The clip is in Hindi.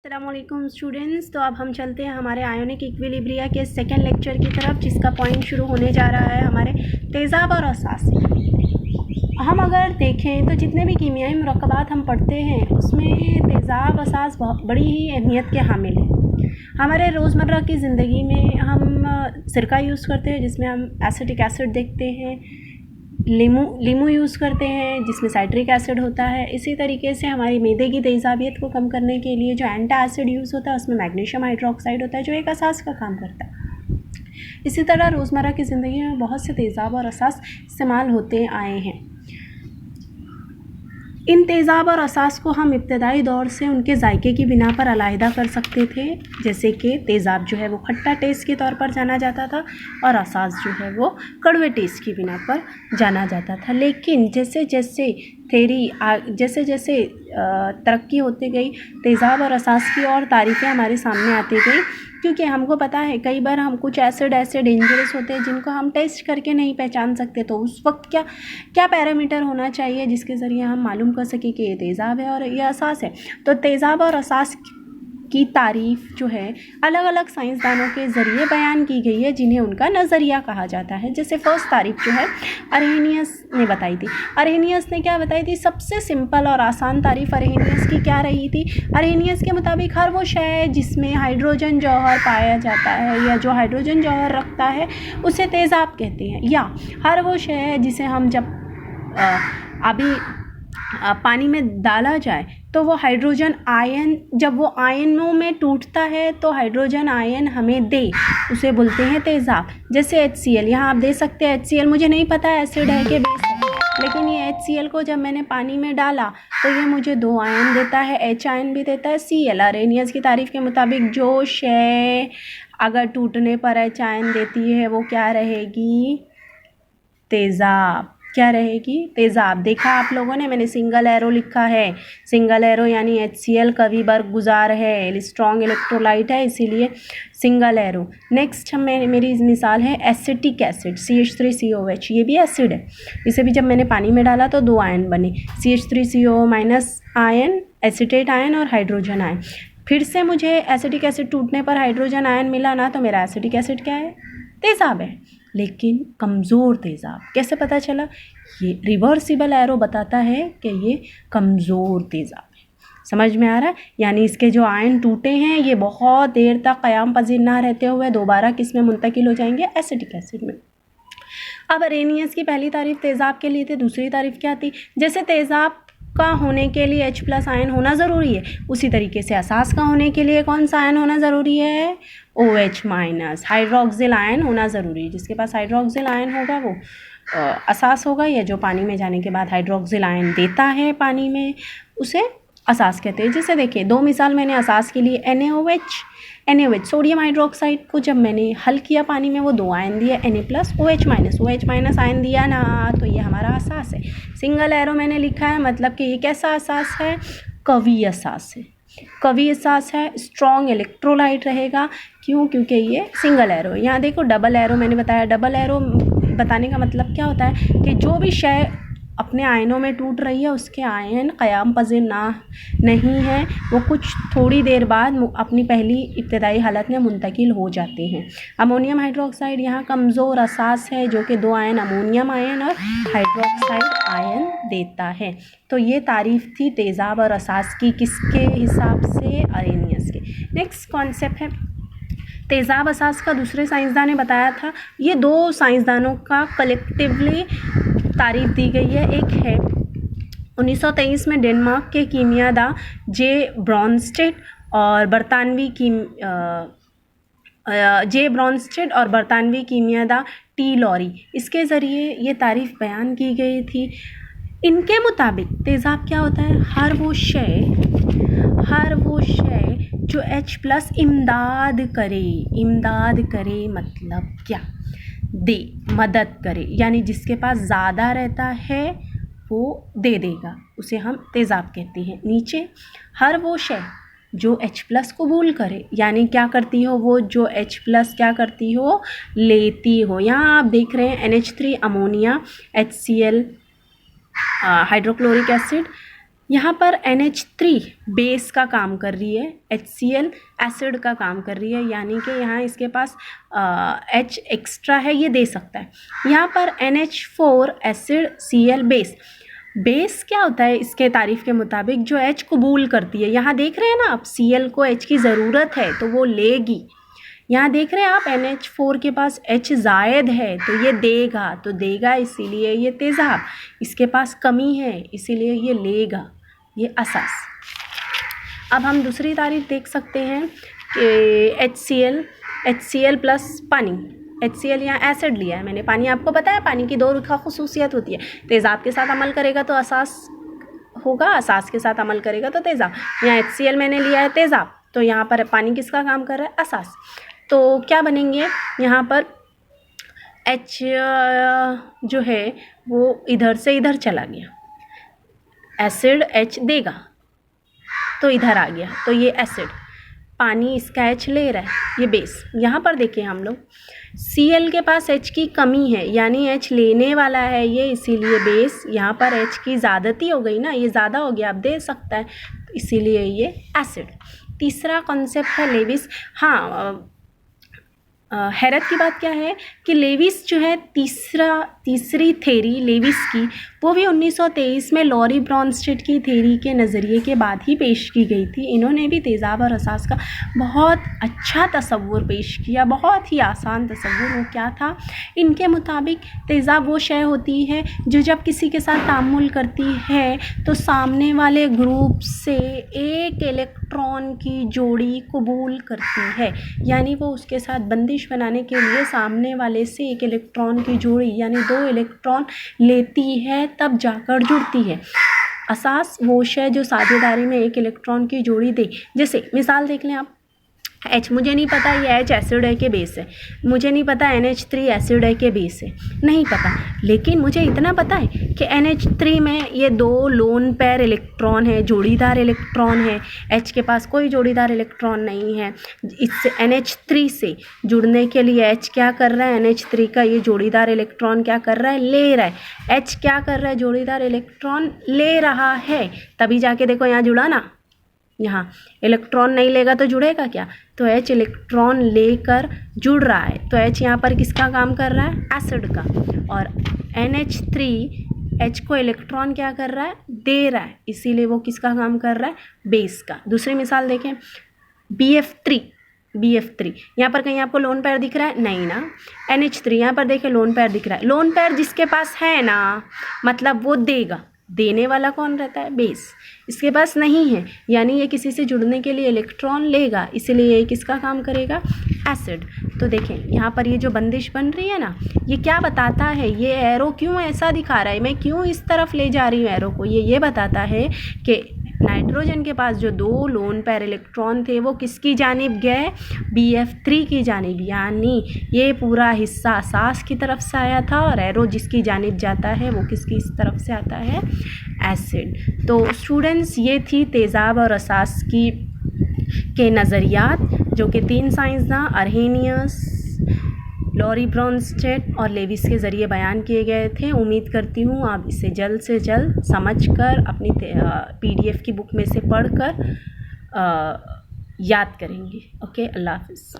अस्सलामुअलैकुम स्टूडेंट्स। तो अब हम चलते हैं हमारे आयोनिक इक्विलिब्रिया के सेकेंड लेक्चर की तरफ, जिसका पॉइंट शुरू होने जा रहा है हमारे तेज़ाब और असास से। हम अगर देखें तो जितने भी कीमियाई मुरक्कबात हम पढ़ते हैं उसमें तेज़ाब असास बहुत बड़ी ही अहमियत के हामिल हैं। हमारे रोज़मर्रा की ज़िंदगी में हम सिरका यूज़ करते हैं जिसमें हम एसिटिक एसिड देखते हैं, लीमू यूज़ करते हैं जिसमें साइट्रिक एसिड होता है। इसी तरीके से हमारी मैदे की तेज़ाबियत को कम करने के लिए जो एंटासिड यूज़ होता है उसमें मैग्नीशियम हाइड्रोक्साइड होता है जो एक असास का काम करता है। इसी तरह रोज़मर्रा की ज़िंदगी में बहुत से तेज़ाब और असास इस्तेमाल होते आए हैं। इन तेज़ाब और असास को हम इब्तदाई दौर से उनके जायके की बिना पर अलहदा कर सकते थे, जैसे कि तेज़ाब जो है वो खट्टा टेस्ट के तौर पर जाना जाता था और असास जो है वो कड़वे टेस्ट की बिना पर जाना जाता था। लेकिन जैसे जैसे तरक्की होती गई, तेज़ाब और असास की और तारीफ़ें हमारे सामने आती गई, क्योंकि हमको पता है कई बार हम कुछ एसिड ऐसे डेंजरस होते हैं जिनको हम टेस्ट करके नहीं पहचान सकते। तो उस वक्त क्या पैरामीटर होना चाहिए जिसके ज़रिए हम मालूम कर सकें कि ये तेज़ाब है और ये असास है। तो तेज़ाब और असास की तारीफ़ जो है अलग अलग साइंसदानों के ज़रिए बयान की गई है, जिन्हें उनका नज़रिया कहा जाता है। जैसे फ़र्स्ट तारीफ़ जो है अरहेनियस ने बताई थी। अरहेनियस ने क्या बताई थी? सबसे सिंपल और आसान तारीफ़ अरहेनियस की क्या रही थी? अरहेनियस के मुताबिक हर वो शय जिसमें हाइड्रोजन जौहर पाया जाता है या जो हाइड्रोजन जौहर रखता है उसे तेज़ाब कहते हैं, या हर वो शय जिसे हम जब अभी पानी में डाला जाए तो वो हाइड्रोजन आयन, जब वो आयनों में टूटता है तो हाइड्रोजन आयन हमें दे, उसे बोलते हैं तेज़ाब। जैसे HCl, यहाँ आप दे सकते हैं HCl, मुझे नहीं पता एसिड है कि बेस है, लेकिन ये HCl को जब मैंने पानी में डाला तो ये मुझे 2 आयन देता है, H आयन भी देता है, Cl। अरेनियस की तारीफ़ के मुताबिक जो शय अगर टूटने पर H आयन देती है वो क्या रहेगी? तेज़ाब। क्या रहेगी? तेज़ाब। देखा आप लोगों ने, मैंने सिंगल एरो लिखा है। सिंगल एरो यानी HCl कभी बरगुजार है, स्ट्रॉन्ग इलेक्ट्रोलाइट है, इसीलिए सिंगल एरो। नेक्स्ट मेरी मिसाल है एसिटिक एसिड, CH3COH, ये भी एसिड है। इसे भी जब मैंने पानी में डाला तो 2 आयन बने, CH3CO- आयन, एसिटेट आयन और हाइड्रोजन आयन। फिर से मुझे एसिटिक एसिड टूटने पर हाइड्रोजन आयन मिला ना, तो मेरा एसिटिक एसिड क्या है? तेज़ाब है, लेकिन कमज़ोर तेज़ाब। कैसे पता चला? ये रिवर्सिबल एरो बताता है कि ये कमज़ोर तेज़ाब है। समझ में आ रहा है? यानी इसके जो आयन टूटे हैं ये बहुत देर तक क़याम पज़ीर ना रहते हुए दोबारा किस में मुंतकिल हो जाएंगे? एसिटिक एसिड में। अब अरेनियस की पहली तारीफ़ तेज़ाब के लिए थी, दूसरी तारीफ़ क्या थी? जैसे तेज़ाब का होने के लिए H+ आयन होना ज़रूरी है, उसी तरीके से असास का होने के लिए कौन सा आयन होना ज़रूरी है? OH- हाइड्रोक्सिल आयन होना ज़रूरी है। जिसके पास हाइड्रोक्सिल आयन होगा वो असास होगा, या जो पानी में जाने के बाद हाइड्रोक्सिल आयन देता है पानी में उसे असास कहते हैं। जैसे देखिए 2 मिसाल मैंने असास के लिए NaOH सोडियम हाइड्रोक्साइड को जब मैंने हल किया पानी में वो 2 आयन दिया, Na+OH- आयन दिया ना, तो ये हमारा असास है। सिंगल एरो मैंने लिखा है, मतलब कि ये कैसा असास है? कवी असास है। कवी असास है, स्ट्रॉन्ग इलेक्ट्रोलाइट रहेगा। क्यों? क्योंकि ये सिंगल एरो। यहाँ देखो डबल एरो मैंने बताया। डबल एरो बताने का मतलब क्या होता है कि जो भी शय अपने आयनों में टूट रही है उसके आयन क़याम पज़ीर नहीं है, वो कुछ थोड़ी देर बाद अपनी पहली इब्तदाई हालत में मुंतकिल हो जाते हैं। अमोनियम हाइड्रोक्साइड यहाँ कमज़ोर असास है, जो कि 2 आयन अमोनियम आयन और हाइड्रोक्साइड आयन देता है। तो ये तारीफ़ थी तेज़ाब और असास की, किसके हिसाब से? अरेनियस के। नेक्स्ट कॉन्सेप्ट है तेज़ाब असास का दूसरे साइंसदान ने बताया था। ये 2 साइंसदानों का कलेक्टिवली तारीफ़ दी गई है। एक है 1923 में डेनमार्क के कीमियादा जे ब्रॉन्स्टेड और बरतानवी कीमियादा टी लॉरी, इसके ज़रिए ये तारीफ़ बयान की गई थी। इनके मुताबिक तेज़ाब क्या होता है? हर वो शय जो H+ इमदाद करे मतलब क्या? दे, मदद करे, यानी जिसके पास ज़्यादा रहता है वो दे देगा, उसे हम तेज़ाब कहते हैं। नीचे हर वो शय जो H+ कबूल करे, यानी क्या करती हो? वो जो H+ क्या करती हो? लेती हो। यहाँ आप देख रहे हैं NH3 ammonia, HCl hydrochloric acid, यहाँ पर NH3 बेस का काम कर रही है, HCl एसिड का काम कर रही है, यानी कि यहाँ इसके पास H एक्स्ट्रा है, ये दे सकता है। यहाँ पर NH4 acid Cl base. Base क्या होता है इसके तारीफ़ के मुताबिक? जो H कबूल करती है। यहाँ देख रहे हैं ना आप, Cl को H की ज़रूरत है तो वो लेगी। यहाँ देख रहे हैं आप NH4 के पास H ज़ायद है तो ये देगा, तो देगा इसीलिए ये तेज़ाब। इसके पास कमी है इसीलिए ये लेगा, ये असास। अब हम दूसरी तारीफ देख सकते हैं कि HCl प्लस पानी। HCl यहाँ एसिड लिया है मैंने, पानी आपको पता है पानी की दो रुखा खुसूसियत होती है, तेज़ाब के साथ अमल करेगा तो असास होगा, असास के साथ अमल करेगा तो तेज़ाब। यहाँ HCl मैंने लिया है तेज़ाब, तो यहाँ पर पानी किसका काम कर रहा है? असास। तो क्या बनेंगे यहाँ पर? H जो है वो इधर से इधर चला गया, एसिड H देगा तो इधर आ गया, तो ये एसिड, पानी इसका H ले रहा है, ये बेस। यहाँ पर देखिए हम लोग Cl के पास H की कमी है, यानी H लेने वाला है ये, इसीलिए बेस। यहाँ पर H की ज़्यादती हो गई ना, ये ज़्यादा हो गया, अब दे सकता है, इसीलिए ये एसिड। तीसरा कॉन्सेप्ट है लेविस। हाँ, हैरत की बात क्या है कि लेविस जो है तीसरी थेरी लेविस की, वो भी 1923 में लॉरी ब्रॉनस्टेड की थेरी के नज़रिए के बाद ही पेश की गई थी। इन्होंने भी तेज़ाब और असास का बहुत अच्छा तसव्वुर पेश किया, बहुत ही आसान तसव्वुर। वो क्या था? इनके मुताबिक तेज़ाब वो शय होती है जो जब किसी के साथ तामुल करती है तो सामने वाले ग्रुप से एक इलेक्ट्रॉन की जोड़ी कबूल करती है, यानी वो उसके साथ बंदिश बनाने के लिए सामने वाले से एक इलेक्ट्रॉन की जोड़ी यानी 2 इलेक्ट्रॉन लेती है, तब जाकर जुड़ती है। असास वो शय जो साझेदारी में एक इलेक्ट्रॉन की जोड़ी दे। जैसे मिसाल देख लें आप, H, मुझे नहीं पता ये H एसिड है कि बेस है, मुझे नहीं पता NH3 एसिड है कि बेस है, नहीं पता, लेकिन मुझे इतना पता है कि NH3 में ये 2 लोन पेयर इलेक्ट्रॉन है, जोड़ीदार इलेक्ट्रॉन है। H के पास कोई जोड़ीदार इलेक्ट्रॉन नहीं है। इससे NH3 से जुड़ने के लिए H क्या कर रहा है? NH3 का ये जोड़ीदार इलेक्ट्रॉन क्या कर रहा है? ले रहा है। H क्या कर रहा है? जोड़ीदार इलेक्ट्रॉन ले रहा है, तभी जाके देखो यहाँ जुड़ा ना। यहाँ इलेक्ट्रॉन नहीं लेगा तो जुड़ेगा क्या? तो H इलेक्ट्रॉन लेकर जुड़ रहा है, तो H यहाँ पर किसका काम कर रहा है? एसिड का। और NH3 H को इलेक्ट्रॉन क्या कर रहा है? दे रहा है, इसीलिए वो किसका काम कर रहा है? बेस का। दूसरी मिसाल देखें, BF3 यहाँ पर कहीं आपको लोन पेयर दिख रहा है? नहीं ना। NH3 यहाँ पर देखें लोन पेयर दिख रहा है। लोन पेयर जिसके पास है ना, मतलब वो देगा, देने वाला कौन रहता है? बेस। इसके पास नहीं है, यानी ये किसी से जुड़ने के लिए इलेक्ट्रॉन लेगा, इसीलिए ये किसका काम करेगा? एसिड। तो देखें यहाँ पर ये जो बंदिश बन रही है ना, ये क्या बताता है? ये एरो क्यों ऐसा दिखा रहा है, मैं क्यों इस तरफ ले जा रही हूँ एरो को? ये बताता है कि नाइट्रोजन के पास जो 2 लोन पेयर इलेक्ट्रॉन थे वो किसकी जानिब गए? BF3 की जानिब, यानी ये पूरा हिस्सा असास की तरफ से आया था और एरो जिसकी जानिब जाता है वो किसकी इस तरफ से आता है? एसिड। तो स्टूडेंट्स, ये थी तेज़ाब और असास के नज़रियात, जो कि 3 साइंसदां अर्हेनियस, लॉरी ब्रॉनस्टेड और लेविस के ज़रिए बयान किए गए थे। उम्मीद करती हूँ आप इसे जल्द से जल्द समझकर अपनी PDF की बुक में से पढ़कर याद करेंगे। ओके, अल्लाह हाफ़िज़।